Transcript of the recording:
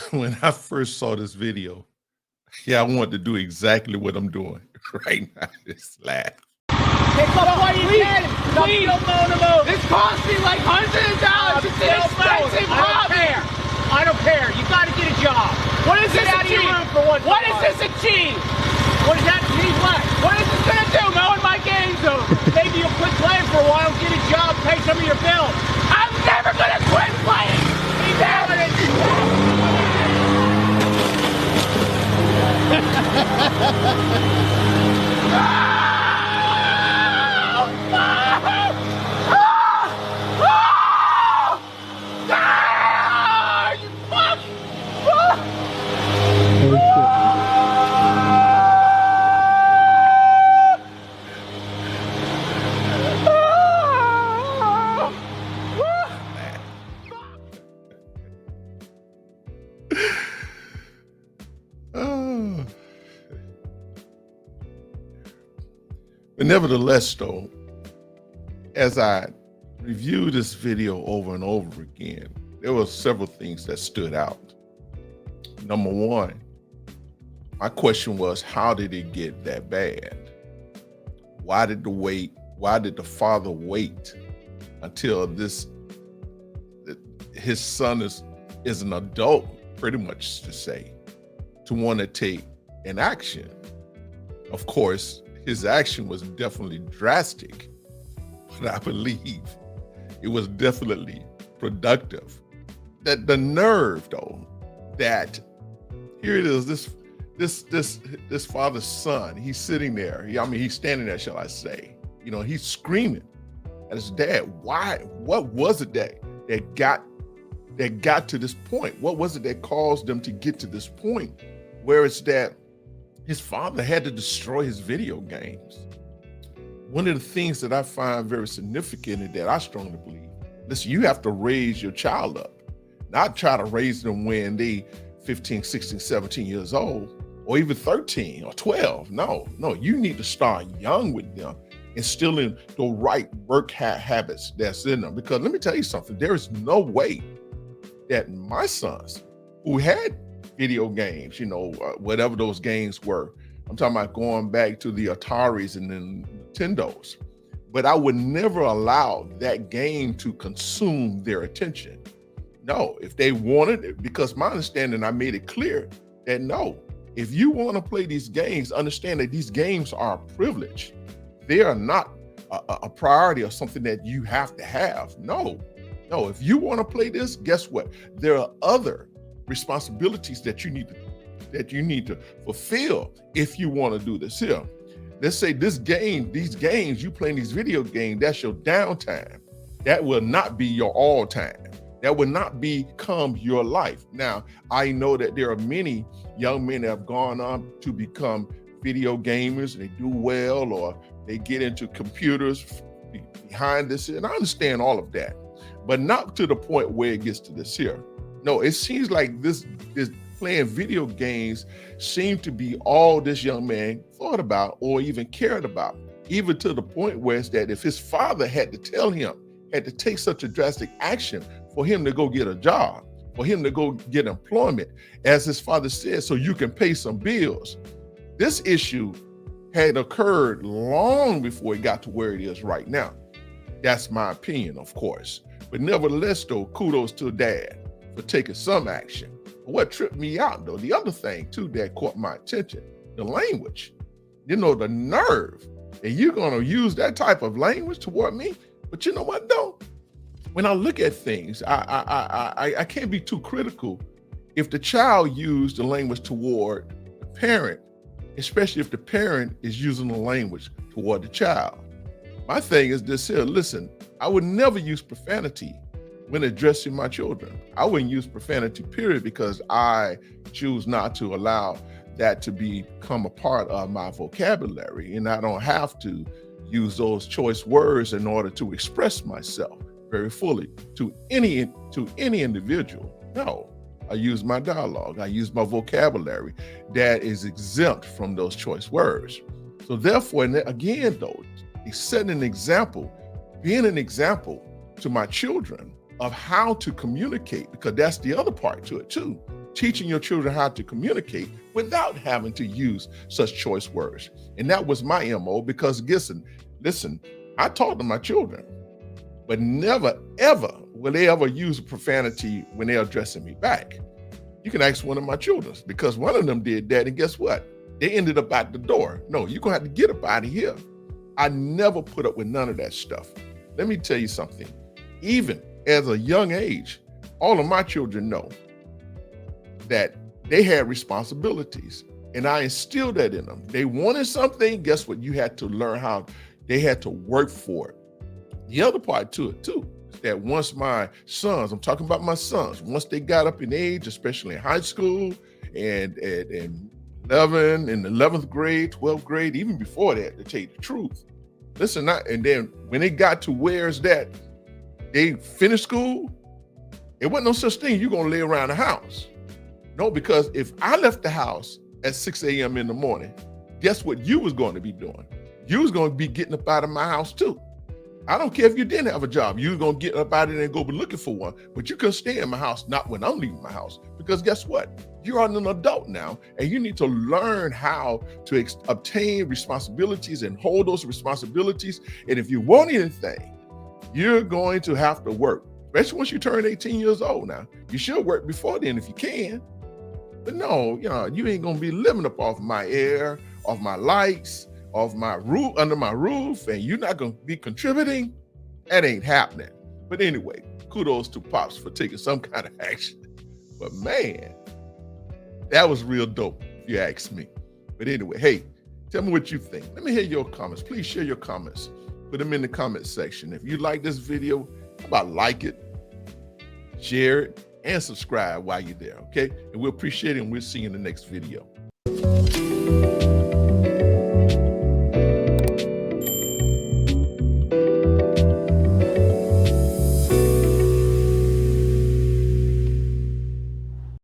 When I first saw this video, yeah, I wanted to do exactly what I'm doing right now. Just laugh. Pick up what you can. Please. This cost me like hundreds of dollars. It's an expensive hobby. I don't care. You got to get a job. What is Get this out of your achieve? room for one. What does this achieve? What does that mean? What? What is this gonna do? Mowing my game's over. Maybe you'll quit playing for a while, get a job, pay some of your bills. I'm never gonna quit playing. Oh. But nevertheless, though, as I reviewed this video over and over again, there were several things that stood out. Number one, my question was, how did it get that bad? Why did the father wait until his son is an adult, pretty much to say, to want to take an action? Of course, his action was definitely drastic, but I believe it was definitely productive. That the nerve, though, that here it is, this father's son, he's sitting there. He's standing there, shall I say. He's screaming at his dad. Why? What was it that got to this point? What was it that caused them to get to this point where it's that his father had to destroy his video games? One of the things that I find very significant and that I strongly believe, listen, you have to raise your child up, not try to raise them when they 15, 16, 17 years old, or even 13 or 12. No, you need to start young with them, instilling the right work habits that's in them. Because let me tell you something, there is no way that my sons who had video games, whatever those games were, I'm talking about going back to the Ataris and then Nintendos, but I would never allow that game to consume their attention. No, if they wanted it, because my understanding, I made it clear that no, if you want to play these games, understand that these games are a privilege. They are not a priority or something that you have to have. No, if you want to play this, guess what? There are other responsibilities that you need to fulfill if you want to do this here. Let's say these games, you playing these video games, that's your downtime. That will not be your all time. That will not become your life. Now, I know that there are many young men that have gone on to become video gamers, and they do well, or they get into computers behind this, and I understand all of that, but not to the point where it gets to this here. No, it seems like this playing video games seemed to be all this young man thought about or even cared about, even to the point where it's that if his father had to tell him, had to take such a drastic action for him to go get a job, for him to go get employment, as his father said, so you can pay some bills. This issue had occurred long before it got to where it is right now. That's my opinion, of course. But nevertheless, though, kudos to dad for taking some action. What tripped me out, though, the other thing, too, that caught my attention, the language. The nerve. And you're going to use that type of language toward me? But you know what, though? When I look at things, I can't be too critical if the child used the language toward the parent, especially if the parent is using the language toward the child. My thing is this here, listen, I would never use profanity when addressing my children. I wouldn't use profanity, period, because I choose not to allow that to become a part of my vocabulary, and I don't have to use those choice words in order to express myself very fully to any individual. No, I use my dialogue. I use my vocabulary that is exempt from those choice words. So therefore, and again, though, setting an example, being an example to my children of how to communicate, because that's the other part to it too. teaching your children how to communicate without having to use such choice words. And that was my MO, because listen, I talk to my children, but never, ever will they ever use a profanity when they're addressing me back. You can ask one of my children, because one of them did that, and guess what? They ended up out the door. No, you're gonna have to get up out of here. I never put up with none of that stuff. Let me tell you something. Even as a young age, all of my children know that they had responsibilities, and I instilled that in them. They wanted something, guess what? You had to learn how, they had to work for it. The other part to it too, is that once my sons, I'm talking about my sons, once they got up in age, especially in high school and 11, in the 11th grade, 12th grade, even before that, to tell you the truth. Listen, and then when they got to where's that, they finished school, it wasn't no such thing, you're gonna lay around the house. No, because if I left the house at 6 a.m. in the morning, guess what you was going to be doing? You was going to be getting up out of my house too. I don't care if you didn't have a job, you was going to get up out of there and go be looking for one, but you couldn't stay in my house, not when I'm leaving my house, because guess what? You're an adult now, and you need to learn how to obtain responsibilities and hold those responsibilities. And if you want anything, you're going to have to work, especially once you turn 18 years old now. You should work before then if you can. But no, you ain't gonna be living up off my air, off my lights, off my roof, under my roof, and you're not gonna be contributing. That ain't happening. But anyway, kudos to Pops for taking some kind of action. But man, that was real dope, if you ask me. But anyway, hey, tell me what you think. Let me hear your comments. Please share your comments. Put them in the comment section. If you like this video, how about like it, share it, and subscribe while you're there, okay? And we'll appreciate it, and we'll see you in the next video.